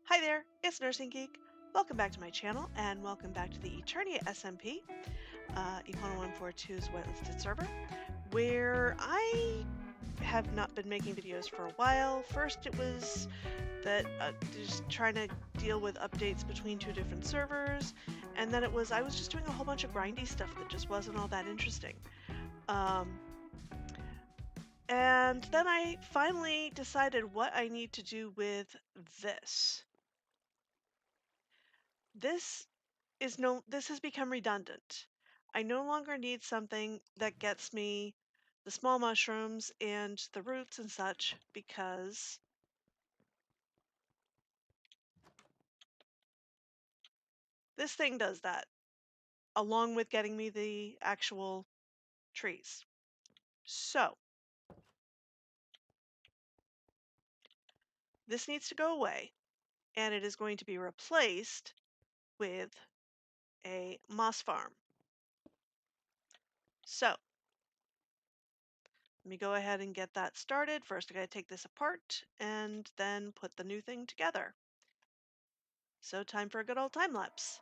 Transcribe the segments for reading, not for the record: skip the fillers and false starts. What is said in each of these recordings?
Hi there, it's Nursing Geek. Welcome back to my channel and welcome back to the Eternia SMP, Econ 142's whitelisted server, where I have not been making videos for a while. First it was that just trying to deal with updates between two different servers, and then I was just doing a whole bunch of grindy stuff that just wasn't all that interesting. And then I finally decided what I need to do with this. This this has become redundant. I no longer need something that gets me the small mushrooms and the roots and such because this thing does that along with getting me the actual trees. So this needs to go away and it is going to be replaced with a moss farm. So let me go ahead and get that started. First, I gotta take this apart and then put the new thing together. So time for a good old time lapse.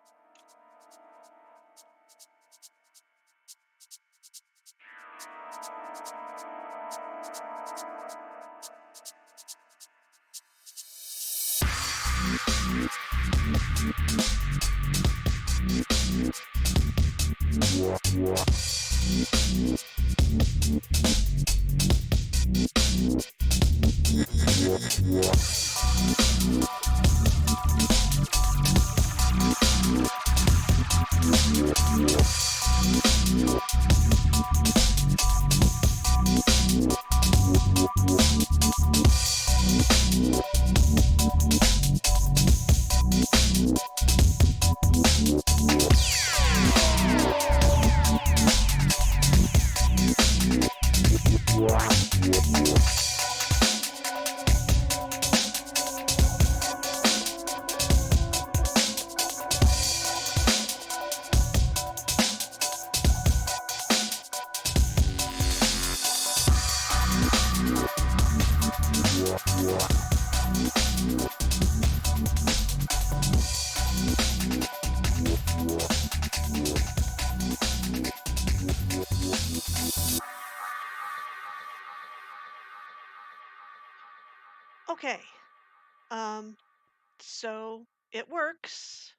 Okay, um, so it works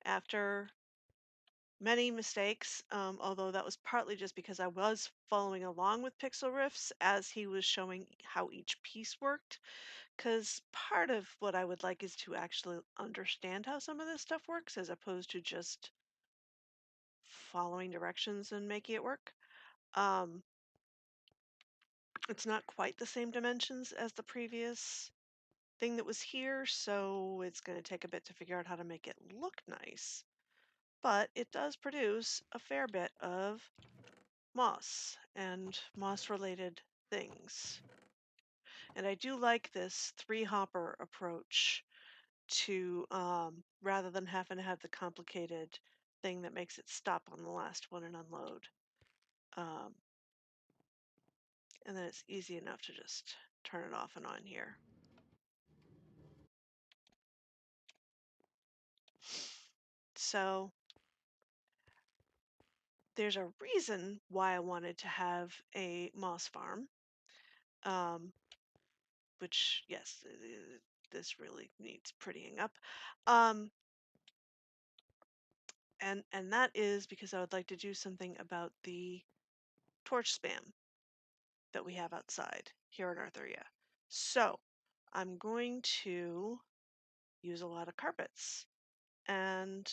after many mistakes, although that was partly just because I was following along with Pixel Riffs as he was showing how each piece worked. Because part of what I would like is to actually understand how some of this stuff works as opposed to just following directions and making it work. Um, it's not quite the same dimensions as the previous thing that was here, so it's going to take a bit to figure out how to make it look nice. But it does produce a fair bit of moss and moss-related things. And I do like this three-hopper approach to, rather than having to have the complicated thing that makes it stop on the last one and unload. Um, and then it's easy enough to just turn it off and on here. So there's a reason why I wanted to have a moss farm, um, which, yes, this really needs prettying up. Um, and that is because I would like to do something about the torch spam that we have outside here in Arthuria. So I'm going to use a lot of carpets. And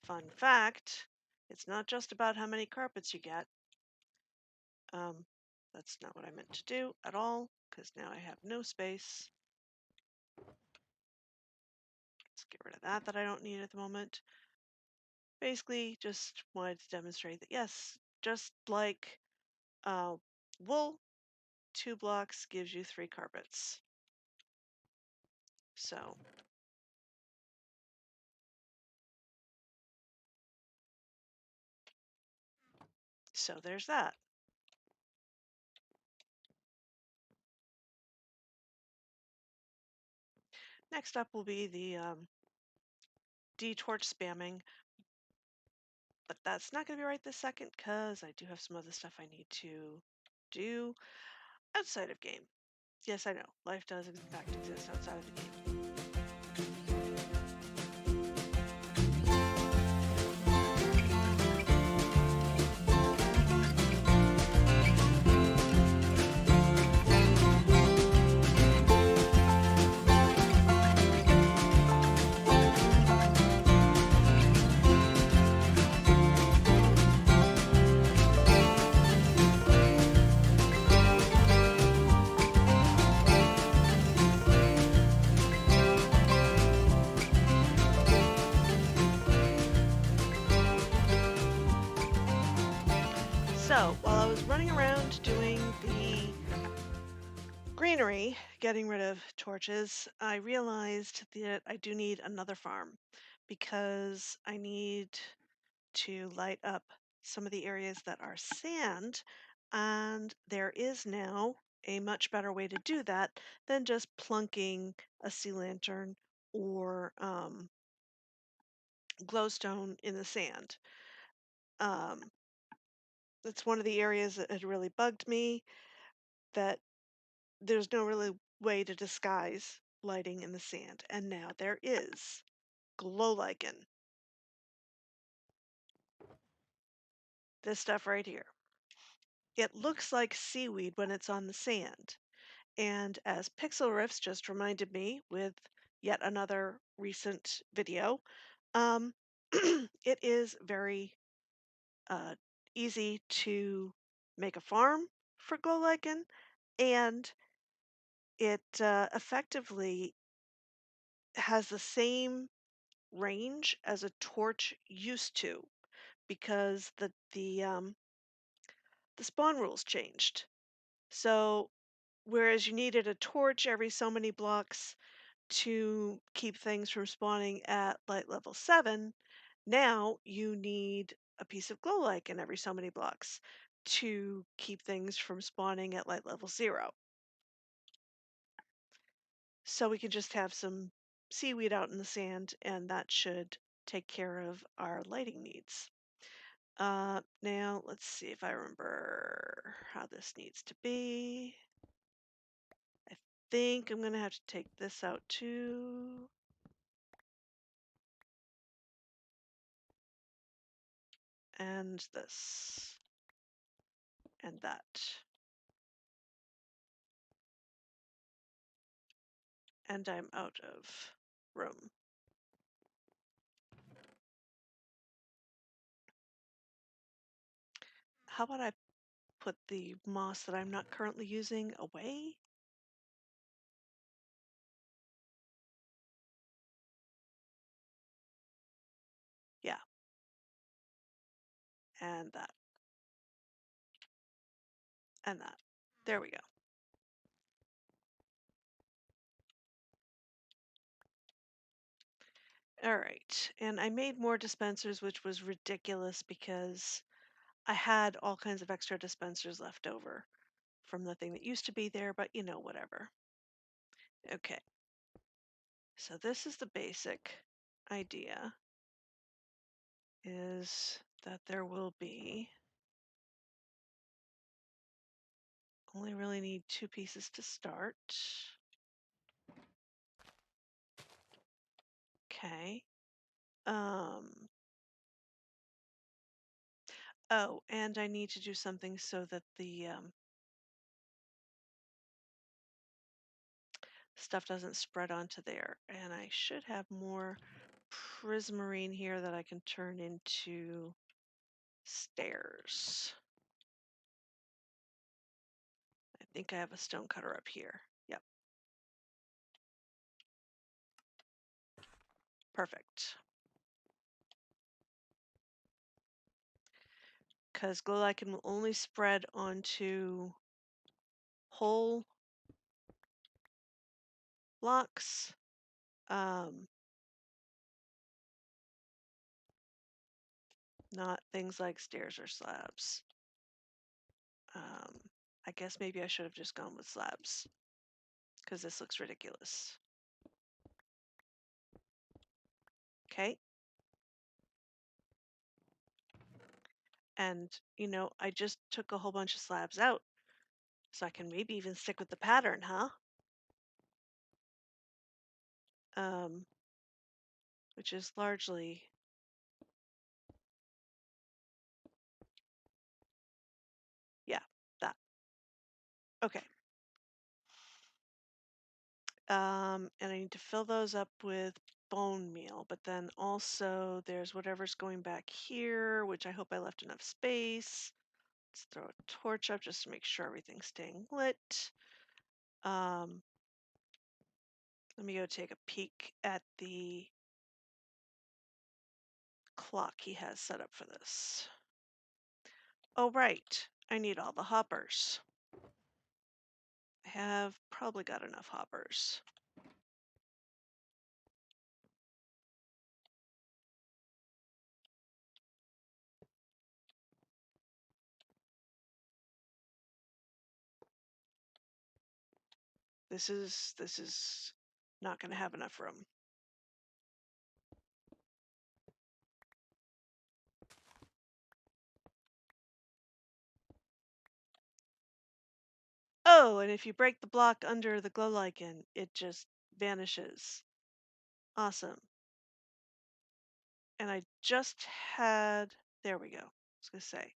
fun fact, it's not just about how many carpets you get. Um, that's not what I meant to do at all, because now I have no space. Let's get rid of that I don't need at the moment. Basically, just wanted to demonstrate that yes, just like uh, wool, 2 blocks gives you 3 carpets. So there's that. Next up will be the de-torch spamming, but that's not going to be right this second because I do have some other stuff I need to do outside of game. Yes, I know. Life does in fact exist outside of the game. So, while I was running around doing the greenery, getting rid of torches, I realized that I do need another farm because I need to light up some of the areas that are sand, and there is now a much better way to do that than just plunking a sea lantern or glowstone in the sand. Um, it's one of the areas that had really bugged me, that there's no really way to disguise lighting in the sand, and now there is. Glow lichen. This stuff right here. It looks like seaweed when it's on the sand. And as Pixel Riffs just reminded me with yet another recent video, um, it is very uh, easy to make a farm for glow lichen, and it effectively has the same range as a torch used to because the spawn rules changed. So whereas you needed a torch every so many blocks to keep things from spawning at light level 7, now you need a piece of glow lichen every so many blocks to keep things from spawning at light level 0. So we can just have some seaweed out in the sand, and that should take care of our lighting needs. Now let's see if I remember how this needs to be. I think I'm gonna have to take this out too. And this. And that. And I'm out of room. How about I put the moss that I'm not currently using away? Yeah. And that. And that. There we go. All right. And I made more dispensers, which was ridiculous because I had all kinds of extra dispensers left over from the thing that used to be there, but you know, whatever. Okay. So this is the basic idea, is that there will be, only really need 2 pieces to start. Okay. Oh, and I need to do something so that the stuff doesn't spread onto there. And I should have more prismarine here that I can turn into stairs. I think I have a stone cutter up here. Yep. Perfect. Because glow lichen will only spread onto whole blocks. Not things like stairs or slabs. I guess maybe I should have just gone with slabs because this looks ridiculous. Okay. And, you know, I just took a whole bunch of slabs out, so I can maybe even stick with the pattern, huh? Um, which is largely, yeah, that. Okay. And I need to fill those up with bone meal, but then also there's whatever's going back here, which I hope I left enough space. Let's throw a torch up just to make sure everything's staying lit. Um, Let me go take a peek at the clock he has set up for this. Oh, right. I need all the hoppers. I have probably got enough hoppers. This is not going to have enough room. Oh, and if you break the block under the glow lichen, it just vanishes. Awesome. And I just had, there we go. I was going to say,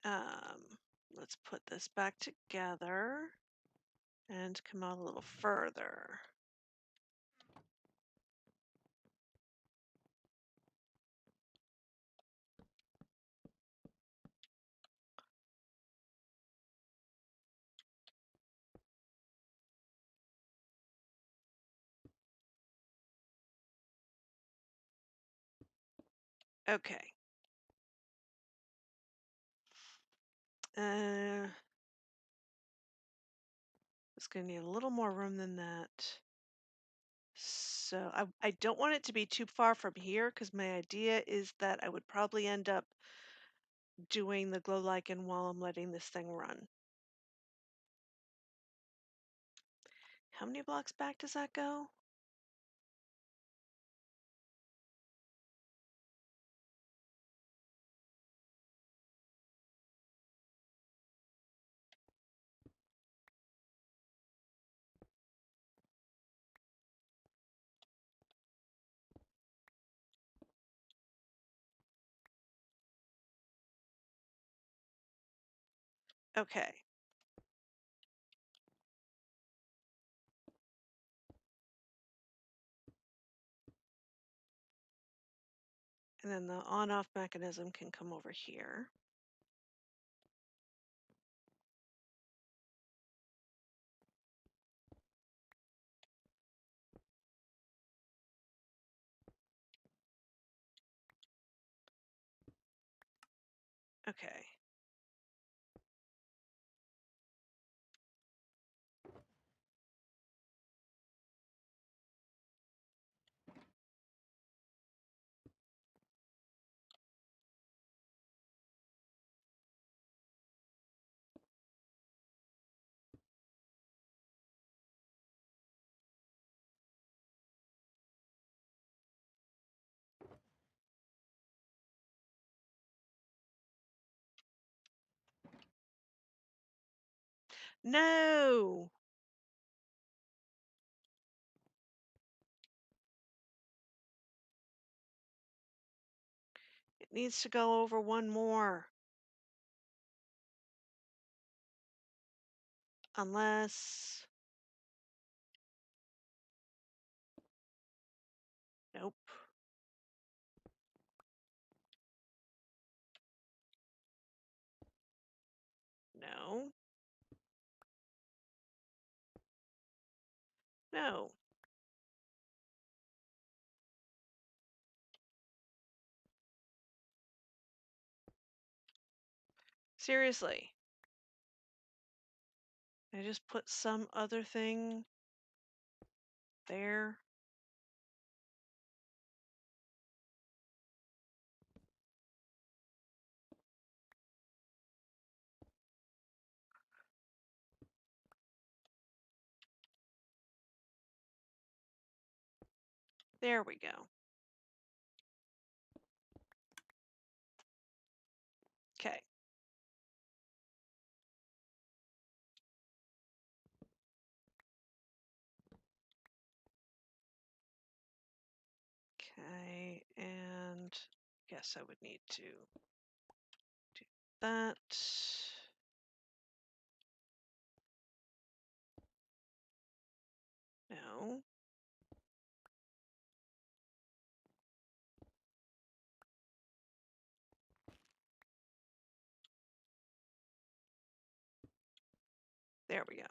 um, let's put this back together and come out a little further. Okay. It's going to need a little more room than that. So I don't want it to be too far from here because my idea is that I would probably end up doing the glow lichen while I'm letting this thing run. How many blocks back does that go? Okay. And then the on-off mechanism can come over here. Okay. No! It needs to go over one more. Unless... Nope. No. No. Seriously. I just put some other thing there. There we go. Okay. Okay, and guess I would need to do that. No. There we go.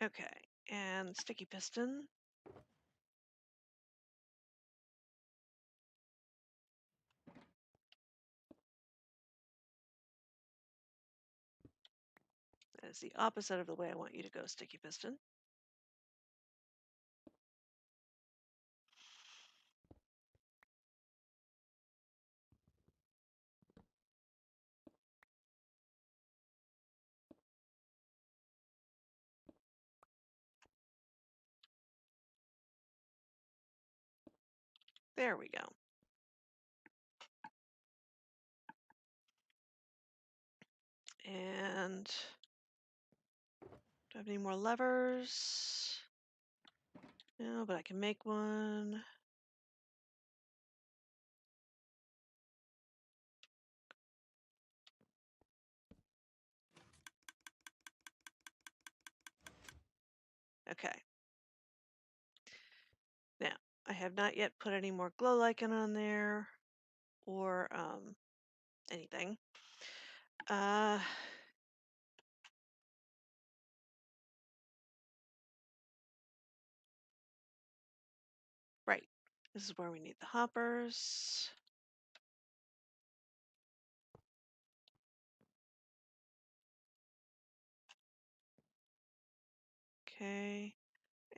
Okay, and sticky piston. That is the opposite of the way I want you to go, sticky piston. There we go. And do I have any more levers? No, but I can make one. Okay. Now, I have not yet put any more glow lichen on there or anything. Uh, right. This is where we need the hoppers. Okay.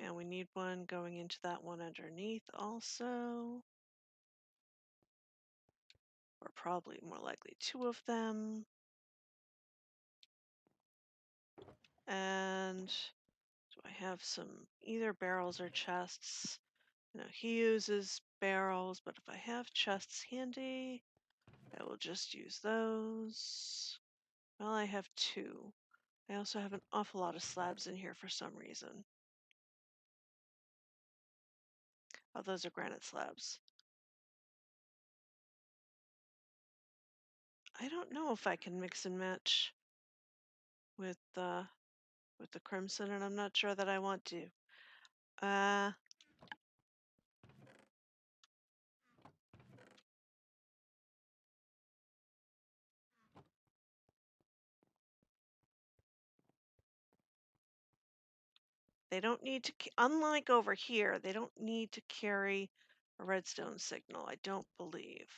And we need one going into that one underneath also. Or probably more likely two of them. And do I have some either barrels or chests? No, he uses barrels, but if I have chests handy, I will just use those. Well, I have two. I also have an awful lot of slabs in here for some reason. Oh, those are granite slabs. I don't know if I can mix and match with the crimson, and I'm not sure that I want to. They don't need to, unlike over here, they don't need to carry a redstone signal, I don't believe.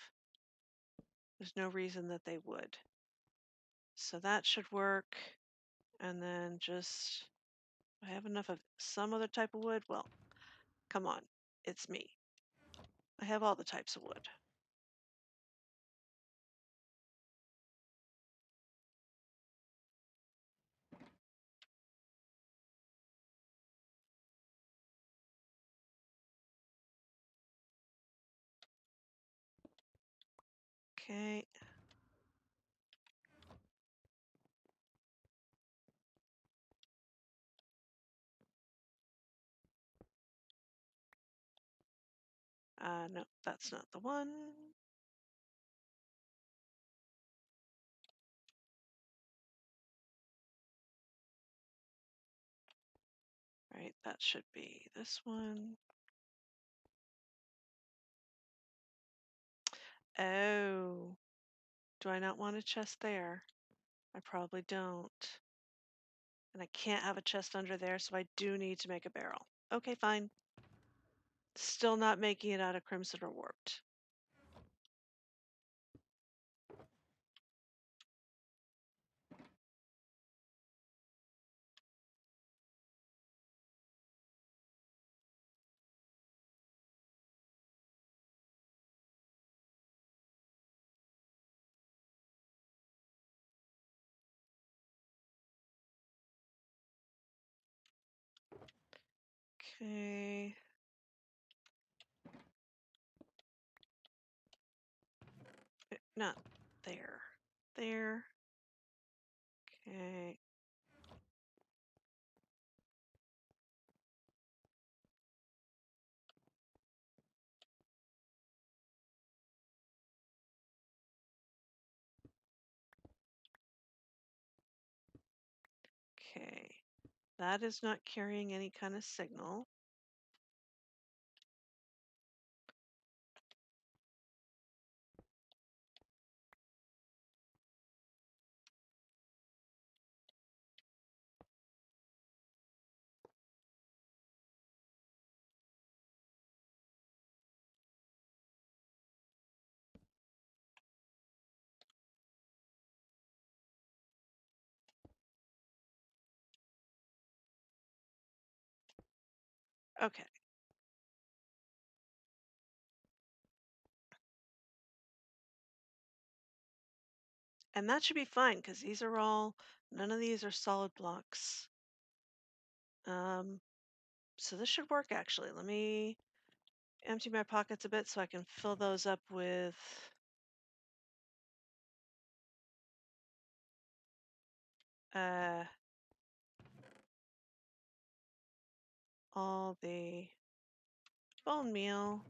There's no reason that they would. So that should work. And then just, I have enough of some other type of wood. Well, come on, it's me. I have all the types of wood. Okay. No, that's not the one. Right, that should be this one. Oh, do I not want a chest there? I probably don't. And I can't have a chest under there, so I do need to make a barrel. Okay, fine. Still not making it out of crimson or warped. Okay. Not there. There. Okay. Okay. That is not carrying any kind of signal. Okay. And that should be fine because these are all, none of these are solid blocks. So this should work actually. Let me empty my pockets a bit so I can fill those up with uh, all the bone meal.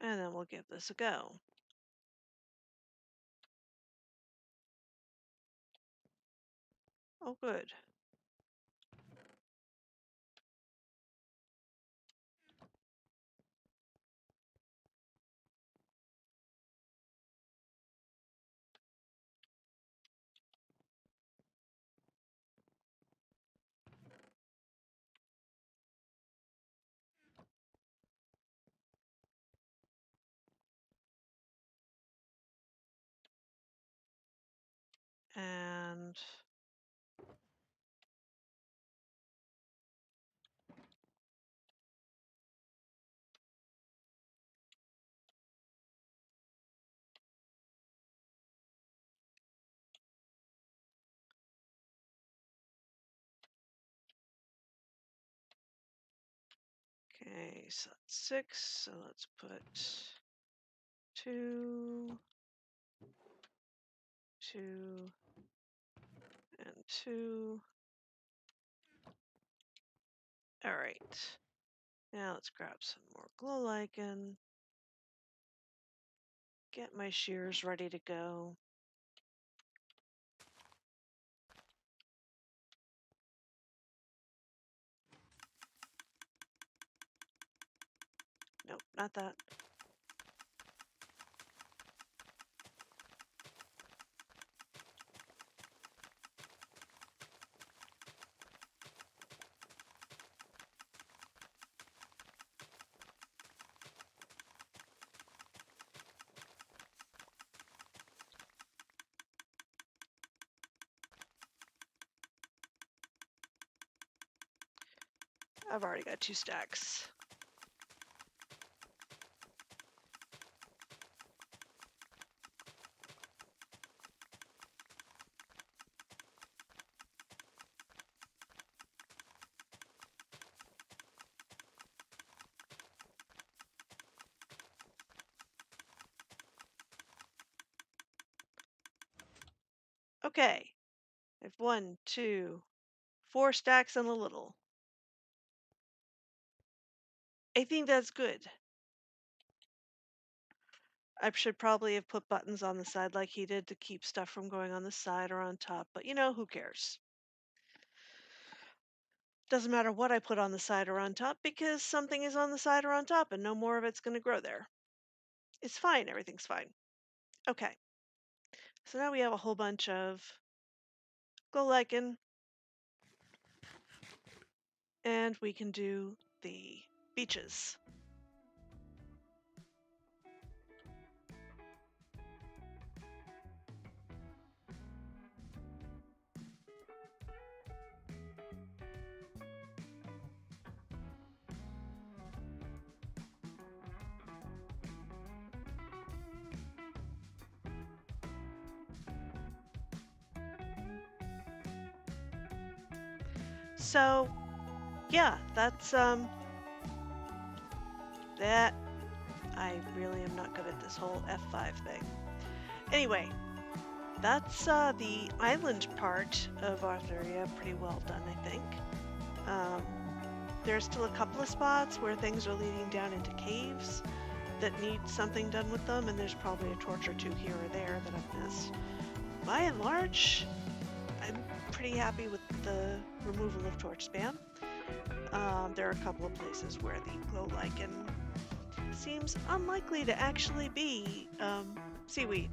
And then we'll give this a go. Oh, good. And okay, so that's 6. So let's put 2, 2, and 2. All right. Now let's grab some more glow lichen. Get my shears ready to go. Nope, not that. I've already got 2 stacks. Okay. I have 1, 2, 4 stacks and a little. I think that's good. I should probably have put buttons on the side like he did to keep stuff from going on the side or on top, but you know, who cares? Doesn't matter what I put on the side or on top because something is on the side or on top and no more of it's going to grow there. It's fine. Everything's fine. Okay. So now we have a whole bunch of glow lichen and we can do the beaches. So yeah, that's that I really am not good at this whole F5 thing. Anyway, that's the island part of Arthuria pretty well done, I think. Um, there's still a couple of spots where things are leading down into caves that need something done with them, and there's probably a torch or two here or there that I've missed. By and large, I'm pretty happy with the removal of Torchspam. There are a couple of places where the glow lichen seems unlikely to actually be seaweed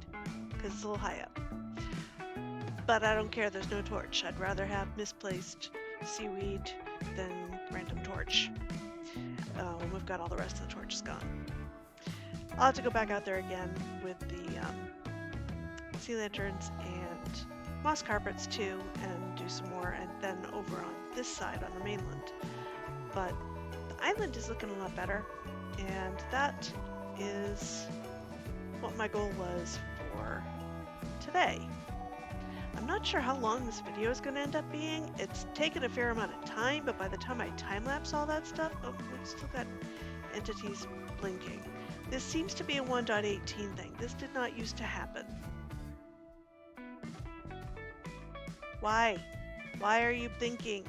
because it's a little high up. But I don't care, there's no torch. I'd rather have misplaced seaweed than random torch when we've got all the rest of the torches gone. I'll have to go back out there again with the sea lanterns and moss carpets too and do some more, and then over on this side on the mainland. But the island is looking a lot better, and that is what my goal was for today. I'm not sure how long this video is going to end up being. It's taken a fair amount of time, but by the time I time-lapse all that stuff, oh, we've still got entities blinking. This seems to be a 1.18 thing. This did not used to happen. Why? Why are you blinking?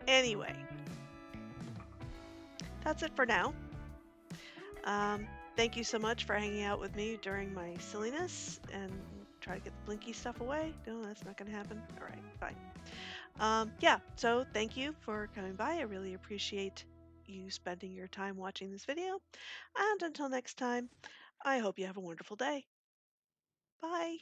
Anyway, that's it for now. Thank you so much for hanging out with me during my silliness and try to get the blinky stuff away. No, that's not going to happen. All right, fine. Yeah, so thank you for coming by. I really appreciate you spending your time watching this video. And until next time, I hope you have a wonderful day. Bye.